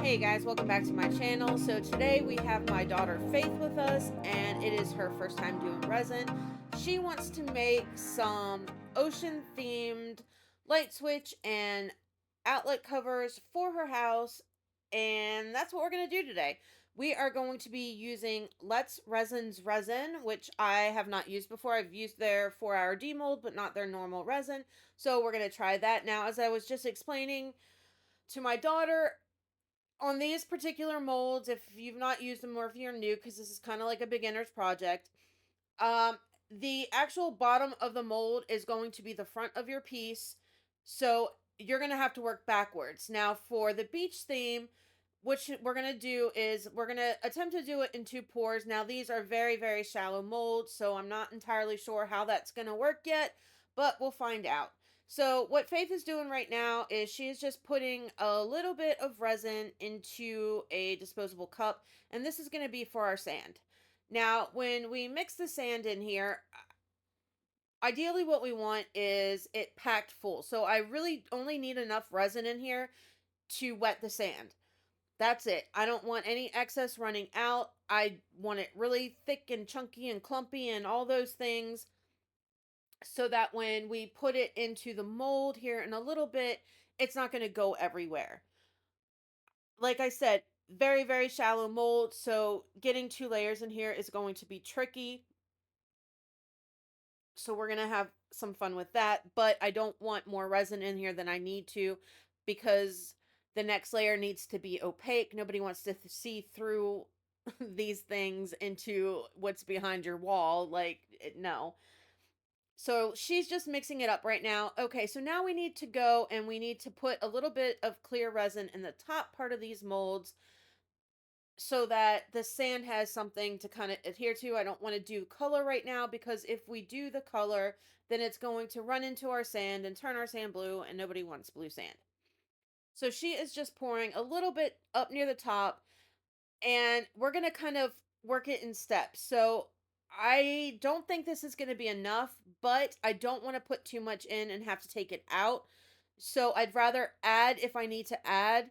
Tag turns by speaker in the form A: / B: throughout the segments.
A: Hey guys, welcome back to my channel. So today we have my daughter Faith with us, and it is her first time doing resin. She wants to make some ocean themed light switch and outlet covers for her house, and that's what we're going to do today. We are going to be using Let's Resin's resin, which I have not used before. I've used their 4-hour demold, but not their normal resin. So we're going to try that. Now, as I was just explaining to my daughter, on these particular molds, if you've not used them or if you're new, because this is kind of like a beginner's project, um, the actual bottom of the mold is going to be the front of your piece. So you're going to have to work backwards. Now, for the beach theme, which we're going to do is we're going to attempt to do it in 2 pours. Now, these are very, very shallow molds, so I'm not entirely sure how that's going to work yet, but we'll find out. So what Faith is doing right now is she is just putting a little bit of resin into a disposable cup, and this is going to be for our sand. Now, when we mix the sand in here, ideally what we want is it packed full. So I really only need enough resin in here to wet the sand. That's it. I don't want any excess running out. I want it really thick and chunky and clumpy and all those things, so that when we put it into the mold here in a little bit, it's not going to go everywhere. Like I said, very, very shallow mold, so getting 2 layers in here is going to be tricky. So we're going to have some fun with that, but I don't want more resin in here than I need to, because the next layer needs to be opaque. Nobody wants to see through these things into what's behind your wall. Like, no. So she's just mixing it up right now. Okay, so now we need to go and we need to put a little bit of clear resin in the top part of these molds so that the sand has something to kind of adhere to. I don't want to do color right now, because if we do the color, then it's going to run into our sand and turn our sand blue, and nobody wants blue sand. So she is just pouring a little bit up near the top, and we're going to kind of work it in steps. So I don't think this is going to be enough, but I don't want to put too much in and have to take it out. So I'd rather add if I need to add,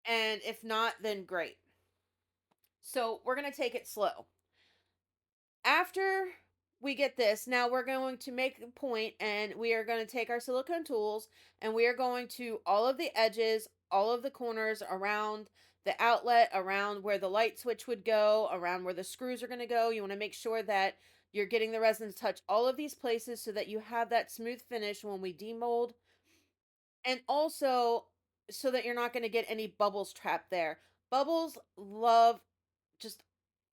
A: and if not, then great. So we're going to take it slow. After we get this, now we're going to make a point, and we are going to take our silicone tools, and we are going to all of the edges, all of the corners around the outlet, around where the light switch would go, around where the screws are going to go. You want to make sure that you're getting the resin to touch all of these places so that you have that smooth finish when we demold. And also so that you're not going to get any bubbles trapped there. Bubbles love just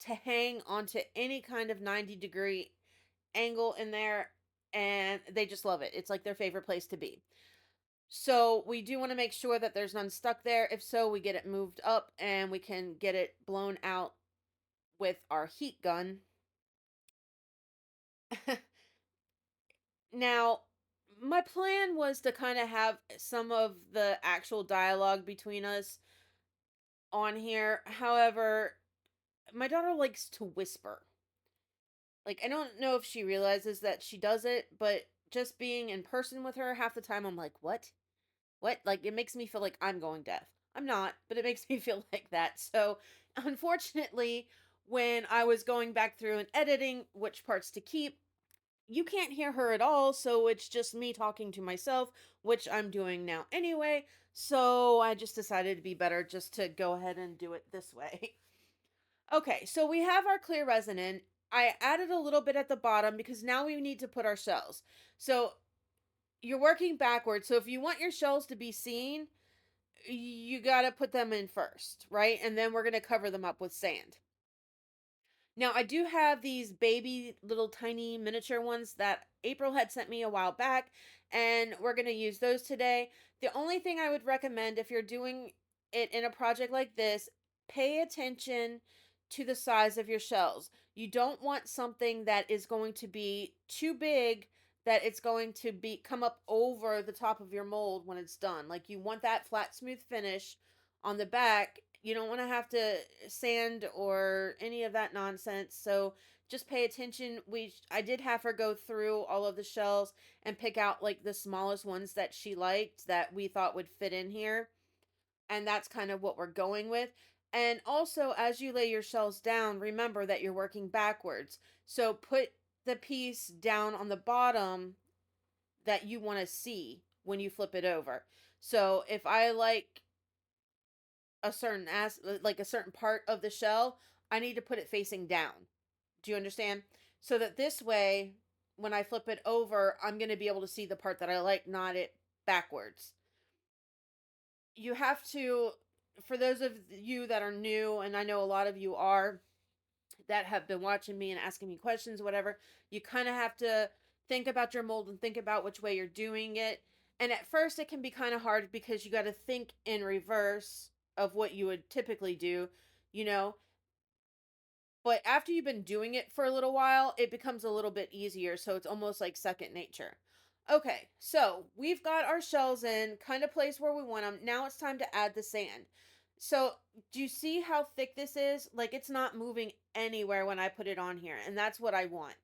A: to hang onto any kind of 90-degree angle in there, and they just love it. It's like their favorite place to be. So we do want to make sure that there's none stuck there. If so, we get it moved up and we can get it blown out with our heat gun. Now, my plan was to kind of have some of the actual dialogue between us on here. However, my daughter likes to whisper. Like, I don't know if she realizes that she does it, but just being in person with her, half the time I'm like, what? What? Like, it makes me feel like I'm going deaf. I'm not, but it makes me feel like that. So, unfortunately, when I was going back through and editing which parts to keep, you can't hear her at all. So, it's just me talking to myself, which I'm doing now anyway. So, I just decided to be better just to go ahead and do it this way. Okay, so we have our clear resin in. I added a little bit at the bottom because now we need to put our shells. So you're working backwards. So if you want your shells to be seen, you got to put them in first, right? And then we're going to cover them up with sand. Now, I do have these baby little tiny miniature ones that April had sent me a while back, and we're going to use those today. The only thing I would recommend if you're doing it in a project like this, pay attention to the size of your shells. You don't want something that is going to be too big that it's going to be come up over the top of your mold when it's done. Like, you want that flat smooth finish on the back. You don't want to have to sand or any of that nonsense. So just pay attention. I did have her go through all of the shells and pick out like the smallest ones that she liked that we thought would fit in here. And that's kind of what we're going with. And also, as you lay your shells down, remember that you're working backwards. So put the piece down on the bottom that you want to see when you flip it over. So if I like a certain like a certain part of the shell, I need to put it facing down. Do you understand? So that this way, when I flip it over, I'm going to be able to see the part that I like, not it backwards. You have to, for those of you that are new, and I know a lot of you are, that have been watching me and asking me questions, whatever, you kind of have to think about your mold and think about which way you're doing it. And at first, it can be kind of hard because you got to think in reverse of what you would typically do, you know. But after you've been doing it for a little while, it becomes a little bit easier. So it's almost like second nature. Okay, so we've got our shells in, kind of placed where we want them. Now it's time to add the sand. So do you see how thick this is? Like it's not moving anywhere when I put it on here. And that's what I want.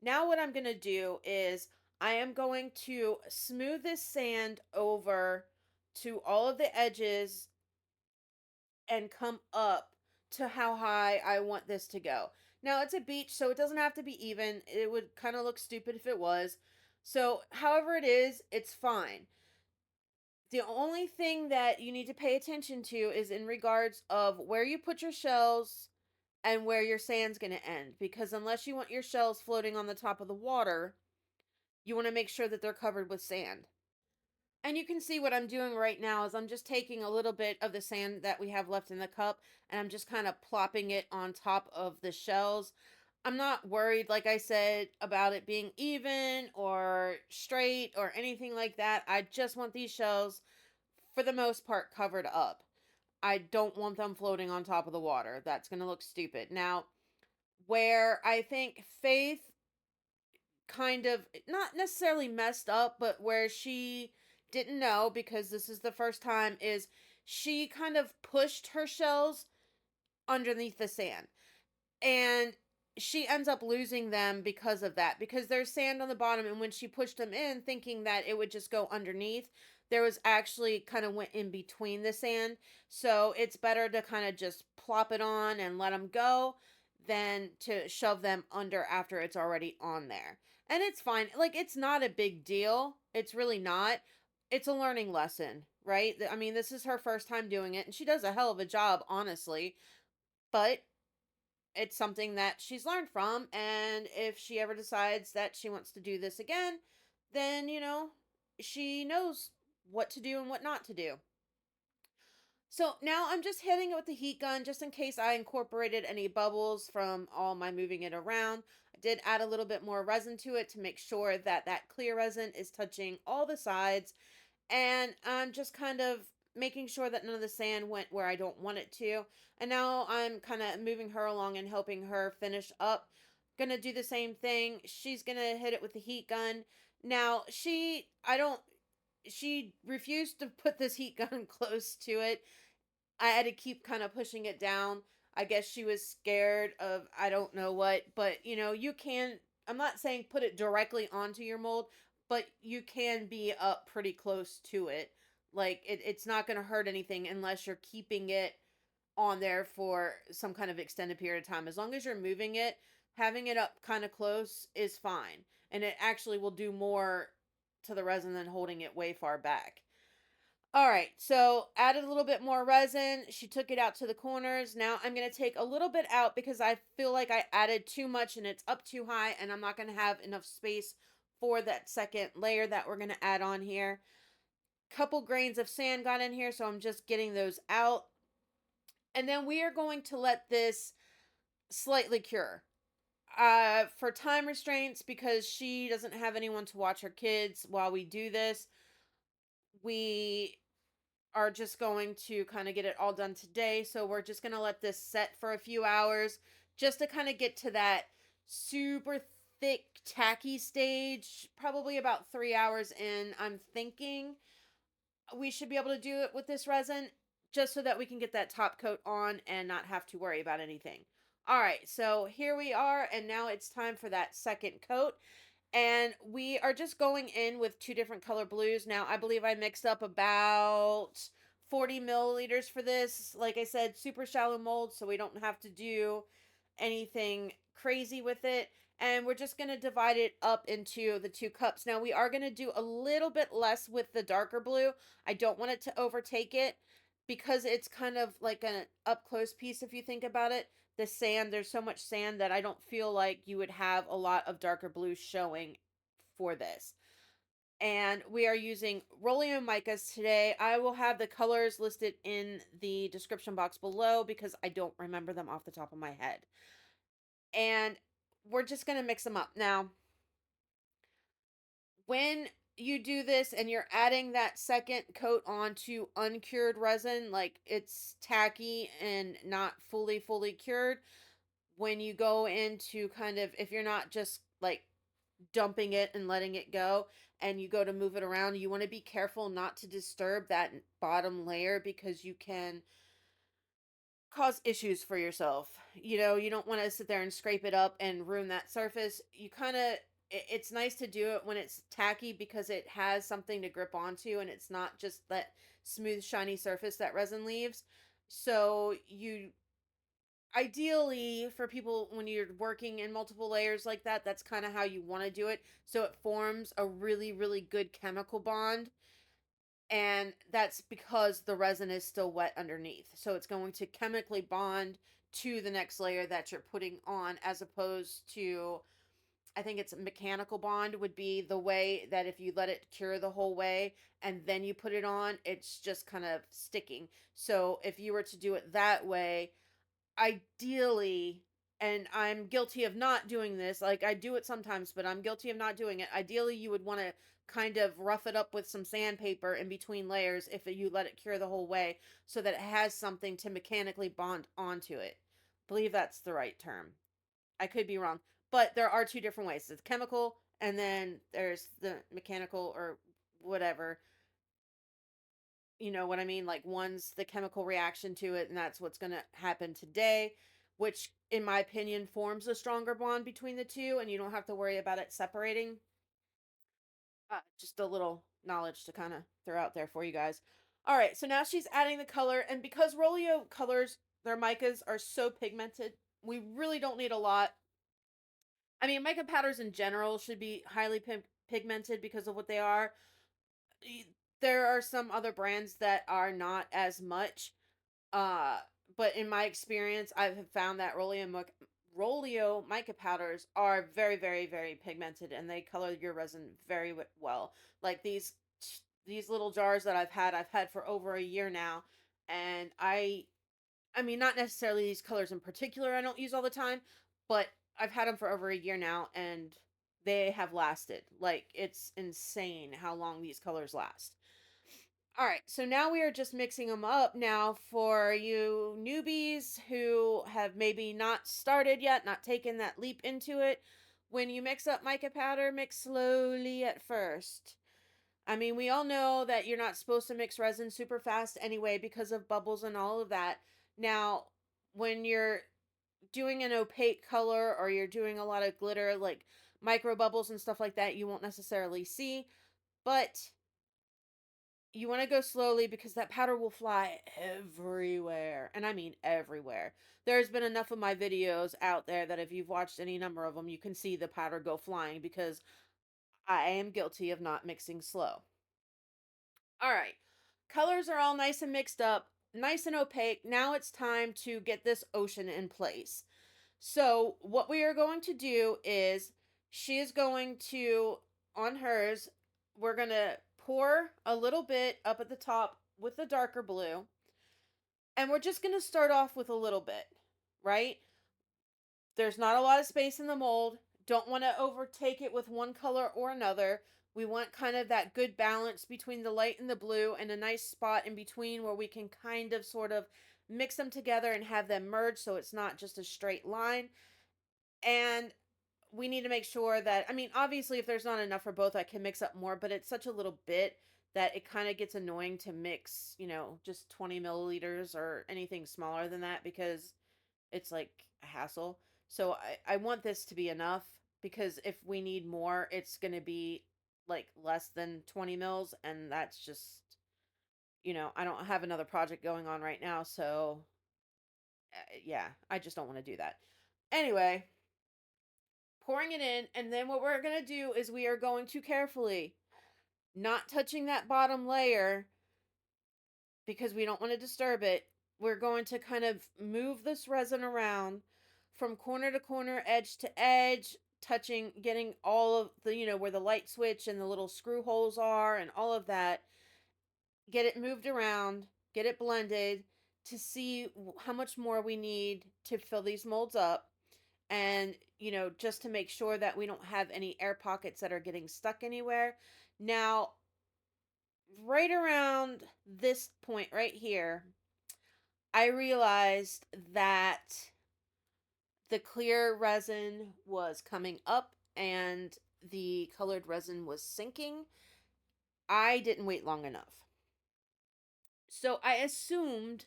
A: Now what I'm going to do is I am going to smooth this sand over to all of the edges and come up to how high I want this to go. Now it's a beach, so it doesn't have to be even. It would kind of look stupid if it was. So, however it is, it's fine. The only thing that you need to pay attention to is in regards of where you put your shells and where your sand's going to end. Because unless you want your shells floating on the top of the water, you want to make sure that they're covered with sand. And you can see what I'm doing right now is I'm just taking a little bit of the sand that we have left in the cup and I'm just kind of plopping it on top of the shells. I'm not worried, like I said, about it being even or straight or anything like that. I just want these shells, for the most part, covered up. I don't want them floating on top of the water. That's going to look stupid. Now, where I think Faith kind of not necessarily messed up, but where she didn't know because this is the first time is she kind of pushed her shells underneath the sand. And she ends up losing them because of that because there's sand on the bottom and when she pushed them in thinking that it would just go underneath, there was actually kind of went in between the sand. So it's better to kind of just plop it on and let them go than to shove them under after it's already on there. And it's fine. Like it's not a big deal. It's really not. It's a learning lesson, right? I mean, this is her first time doing it and she does a hell of a job, honestly. But it's something that she's learned from, and if she ever decides that she wants to do this again, then she knows what to do and what not to do. So now I'm just hitting it with the heat gun just in case I incorporated any bubbles from all my moving it around. I did add a little bit more resin to it to make sure that that clear resin is touching all the sides, and I'm just kind of making sure that none of the sand went where I don't want it to. And now I'm kind of moving her along and helping her finish up. Gonna do the same thing. She's gonna hit it with the heat gun. Now, she refused to put this heat gun close to it. I had to keep kind of pushing it down. I guess she was scared of I don't know what, but you can, I'm not saying put it directly onto your mold, but you can be up pretty close to it. Like it's not going to hurt anything unless you're keeping it on there for some kind of extended period of time. As long as you're moving it, having it up kind of close is fine. And it actually will do more to the resin than holding it way far back. All right, so added a little bit more resin. She took it out to the corners. Now I'm going to take a little bit out because I feel like I added too much and it's up too high and I'm not going to have enough space for that second layer that we're going to add on here. Couple grains of sand got in here, so I'm just getting those out. And then we are going to let this slightly cure. For time restraints, because she doesn't have anyone to watch her kids while we do this, we are just going to kind of get it all done today. So we're just going to let this set for a few hours just to kind of get to that super thick, tacky stage. Probably about 3 hours in, I'm thinking we should be able to do it with this resin just so that we can get that top coat on and not have to worry about anything. All right, so here we are, and now it's time for that second coat. And we are just going in with two different color blues. Now, I believe I mixed up about 40 milliliters for this. Like I said, super shallow mold, so we don't have to do anything crazy with it. And we're just going to divide it up into the 2 cups. Now, we are going to do a little bit less with the darker blue. I don't want it to overtake it because it's kind of like an up close piece if you think about it. The sand, there's so much sand that I don't feel like you would have a lot of darker blue showing for this. And we are using Rolio micas today. I will have the colors listed in the description box below because I don't remember them off the top of my head. And we're just going to mix them up. Now, when you do this and you're adding that second coat onto uncured resin, like it's tacky and not fully cured, when you go into kind of, if you're not just like dumping it and letting it go and you go to move it around, you want to be careful not to disturb that bottom layer because you can cause issues for yourself. You know, you don't want to sit there and scrape it up and ruin that surface. You kind of, it's nice to do it when it's tacky because it has something to grip onto and it's not just that smooth shiny surface that resin leaves. So you, ideally, for people when you're working in multiple layers like that, that's kind of how you want to do it, so it forms a really good chemical bond. And that's because the resin is still wet underneath, so it's going to chemically bond to the next layer that you're putting on, as opposed to, I think it's a mechanical bond would be the way that if you let it cure the whole way and then you put it on, it's just kind of sticking. So if you were to do it that way, ideally, and I'm guilty of not doing this, like I do it sometimes, but I'm guilty of not doing it. Ideally, you would want to kind of rough it up with some sandpaper in between layers if you let it cure the whole way so that it has something to mechanically bond onto it. I believe that's the right term. I could be wrong, but there are 2 different ways. It's chemical and then there's the mechanical or whatever. You know what I mean? Like one's the chemical reaction to it, and that's what's going to happen today, which, in my opinion, forms a stronger bond between the two, and you don't have to worry about it separating. Just a little knowledge to kind of throw out there for you guys. All right, so now she's adding the color, and because Rolio colors, their micas are so pigmented, we really don't need a lot. I mean, mica powders in general should be highly pigmented because of what they are. There are some other brands that are not as much. Uh, but in my experience, I've found that Rolio mica powders are very pigmented, and they color your resin very well. Like these little jars that I've had for over a year now, and I mean, not necessarily these colors in particular I don't use all the time, but I've had them for over a year now, and they have lasted. Like it's insane how long these colors last. All right, so now we are just mixing them up. Now, for you newbies who have maybe not started yet, not taken that leap into it, when you mix up mica powder, mix slowly at first. I mean, we all know that you're not supposed to mix resin super fast anyway because of bubbles and all of that. Now, when you're doing an opaque color or you're doing a lot of glitter, like micro bubbles and stuff like that, you won't necessarily see, but you want to go slowly because that powder will fly everywhere. And I mean everywhere. There's been enough of my videos out there that if you've watched any number of them, you can see the powder go flying because I am guilty of not mixing slow. All right. Colors are all nice and mixed up, nice and opaque. Now it's time to get this ocean in place. So, what we are going to do is she is going to, on hers, we're going to pour a little bit up at the top with the darker blue. And we're just going to start off with a little bit, right? There's not a lot of space in the mold. Don't want to overtake it with one color or another. We want kind of that good balance between the light and the blue and a nice spot in between where we can kind of sort of mix them together and have them merge so it's not just a straight line. And we need to make sure that, I mean, obviously, if there's not enough for both, I can mix up more, but it's such a little bit that it kind of gets annoying to mix, just 20 milliliters or anything smaller than that because it's like a hassle. So I want this to be enough because if we need more, it's going to be like less than 20 mils, and that's just I don't have another project going on right now, so yeah, I just don't want to do that. Anyway, pouring it in, and then what we're going to do is we are going to carefully, not touching that bottom layer because we don't want to disturb it. We're going to kind of move this resin around from corner to corner, edge to edge, touching, getting all of the, where the light switch and the little screw holes are and all of that. Get it moved around, get it blended to see how much more we need to fill these molds up. And, just to make sure that we don't have any air pockets that are getting stuck anywhere. Now, right around this point right here, I realized that the clear resin was coming up and the colored resin was sinking. I didn't wait long enough. So I assumed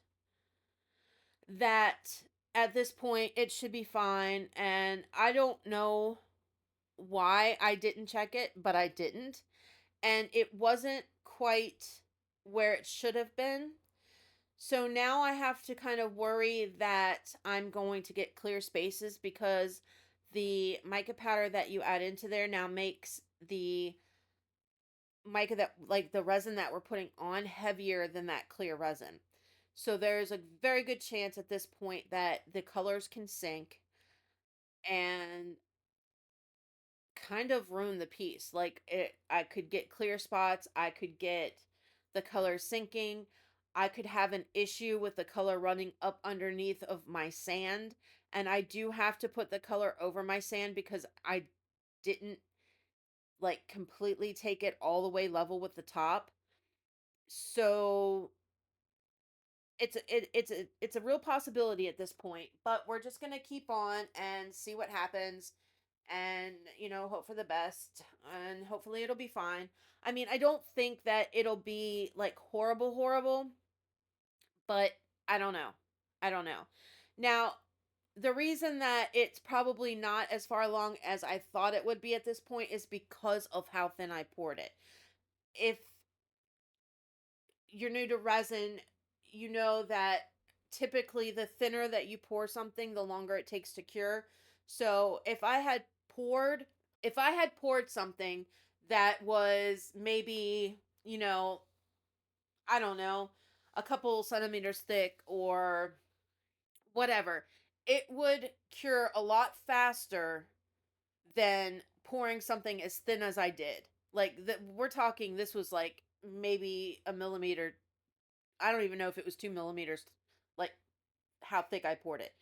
A: that at this point it should be fine. And I don't know why I didn't check it, but I didn't. And it wasn't quite where it should have been. So now I have to kind of worry that I'm going to get clear spaces because the mica powder that you add into there now makes the mica, that like the resin that we're putting on, heavier than that clear resin. So there's a very good chance at this point that the colors can sink and kind of ruin the piece. Like I could get clear spots, I could get the color sinking, I could have an issue with the color running up underneath of my sand, and I do have to put the color over my sand because I didn't like completely take it all the way level with the top. So it's a real possibility at this point, but we're just going to keep on and see what happens, and hope for the best, and hopefully it'll be fine. I mean, I don't think that it'll be like horrible, but I don't know. Now, the reason that it's probably not as far along as I thought it would be at this point is because of how thin I poured it. If you're new to resin, you know that typically the thinner that you pour something, the longer it takes to cure. So if I had poured something that was maybe, I don't know, a couple centimeters thick or whatever, it would cure a lot faster than pouring something as thin as I did. Like we're talking, this was like maybe a millimeter. I don't even know if it was 2 millimeters, like how thick I poured it.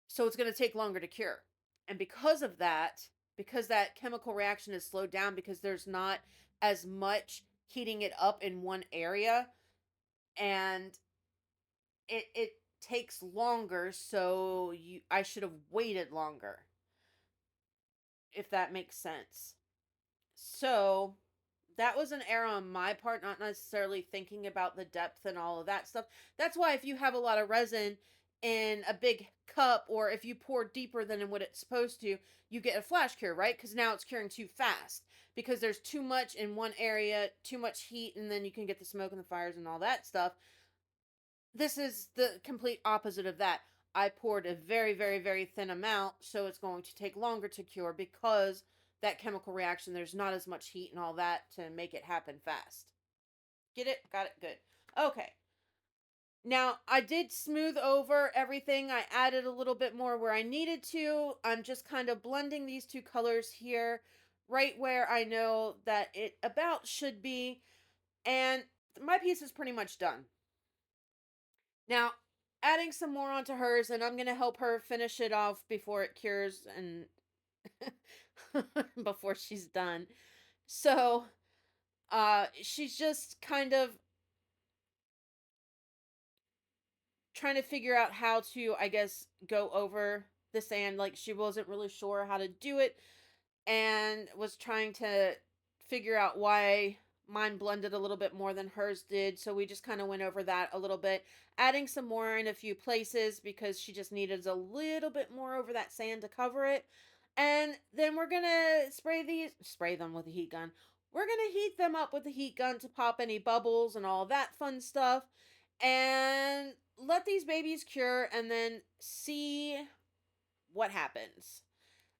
A: So it's going to take longer to cure. And because that chemical reaction is slowed down, because there's not as much heating it up in one area, and it takes longer, so I should have waited longer, if that makes sense. So that was an error on my part, not necessarily thinking about the depth and all of that stuff. That's why if you have a lot of resin in a big cup, or if you pour deeper than what it's supposed to, you get a flash cure, right? Because now it's curing too fast because there's too much in one area, too much heat, and then you can get the smoke and the fires and all that stuff. This is the complete opposite of that. I poured a very, very, very thin amount, so it's going to take longer to cure because that chemical reaction, there's not as much heat and all that to make it happen fast. Get it? Got it? Good. Okay. Now, I did smooth over everything. I added a little bit more where I needed to. I'm just kind of blending these two colors here, right where I know that it about should be. And my piece is pretty much done. Now, adding some more onto hers, and I'm going to help her finish it off before it cures and before she's done. So, she's just kind of trying to figure out how to, I guess, go over the sand. Like, she wasn't really sure how to do it and was trying to figure out why mine blended a little bit more than hers did. So we just kind of went over that a little bit, adding some more in a few places because she just needed a little bit more over that sand to cover it. And then we're going to spray them with a heat gun. we're going to heat them up with the heat gun to pop any bubbles and all that fun stuff, and let these babies cure and then see what happens.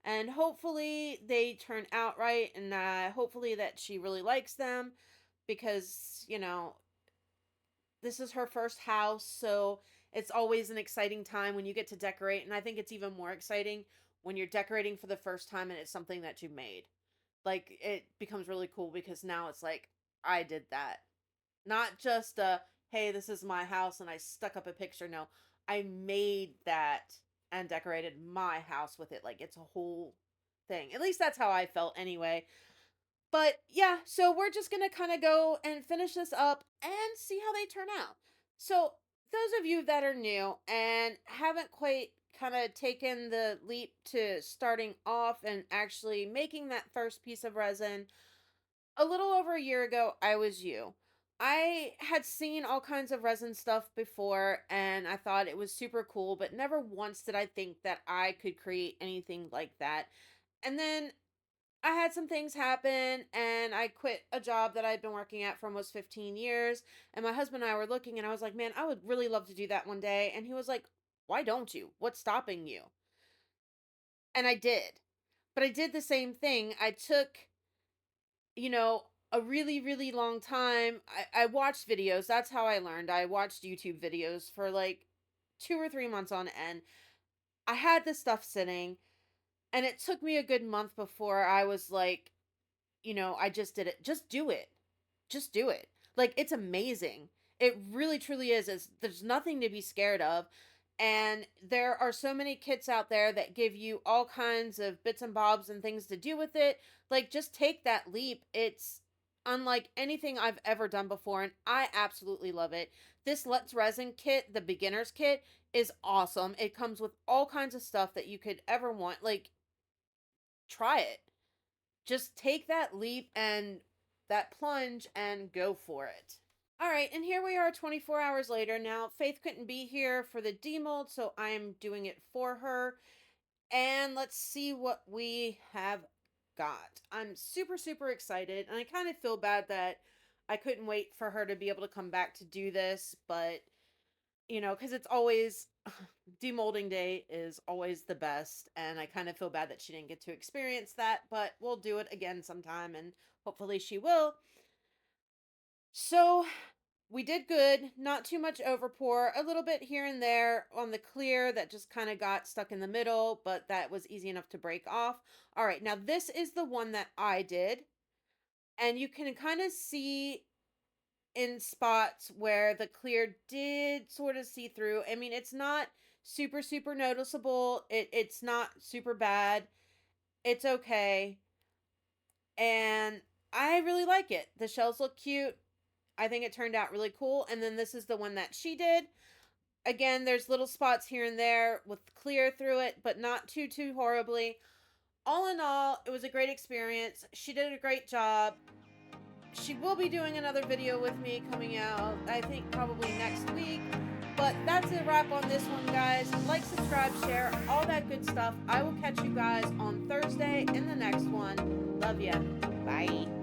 A: And hopefully they turn out right, and hopefully that she really likes them, because, this is her first house, so it's always an exciting time when you get to decorate, and I think it's even more exciting when you're decorating for the first time and it's something that you made. Like, it becomes really cool because now it's like, I did that. Not just hey, this is my house and I stuck up a picture. No, I made that and decorated my house with it. Like, it's a whole thing. At least that's how I felt anyway. But yeah, so we're just going to kind of go and finish this up and see how they turn out. So, those of you that are new and haven't quite kind of taken the leap to starting off and actually making that first piece of resin, a little over a year ago, I was you. I had seen all kinds of resin stuff before and I thought it was super cool, but never once did I think that I could create anything like that. And then I had some things happen and I quit a job that I'd been working at for almost 15 years. And my husband and I were looking and I was like, man, I would really love to do that one day. And he was like, why don't you? What's stopping you? And I did. But I did the same thing. I took, you know, a really, really long time. I watched videos. That's how I learned. I watched YouTube videos for like 2 or 3 months on end. I had this stuff sitting and it took me a good month before I was like, I just did it. Just do it. Just do it. Like, it's amazing. It really truly is. There's nothing to be scared of. And there are so many kits out there that give you all kinds of bits and bobs and things to do with it. Like, just take that leap. It's unlike anything I've ever done before, and I absolutely love it. This Let's Resin kit, the beginner's kit, is awesome. It comes with all kinds of stuff that you could ever want. Like, try it. Just take that leap and that plunge and go for it. All right, and here we are 24 hours later. Now, Faith couldn't be here for the demold, so I am doing it for her. And let's see what we have got. I'm super, super excited, and I kind of feel bad that I couldn't wait for her to be able to come back to do this, but, because it's always, demolding day is always the best, and I kind of feel bad that she didn't get to experience that, but we'll do it again sometime, and hopefully she will. So, we did good, not too much overpour, a little bit here and there on the clear that just kind of got stuck in the middle, but that was easy enough to break off. All right, now this is the one that I did, and you can kind of see in spots where the clear did sort of see through. I mean, it's not super, super noticeable. It's not super bad. It's okay. And I really like it. The shells look cute. I think it turned out really cool. And then this is the one that she did. Again, there's little spots here and there with clear through it, but not too horribly. All in all, it was a great experience. She did a great job. She will be doing another video with me coming out, I think probably next week. But that's a wrap on this one, guys. Like, subscribe, share, all that good stuff. I will catch you guys on Thursday in the next one. Love ya. Bye.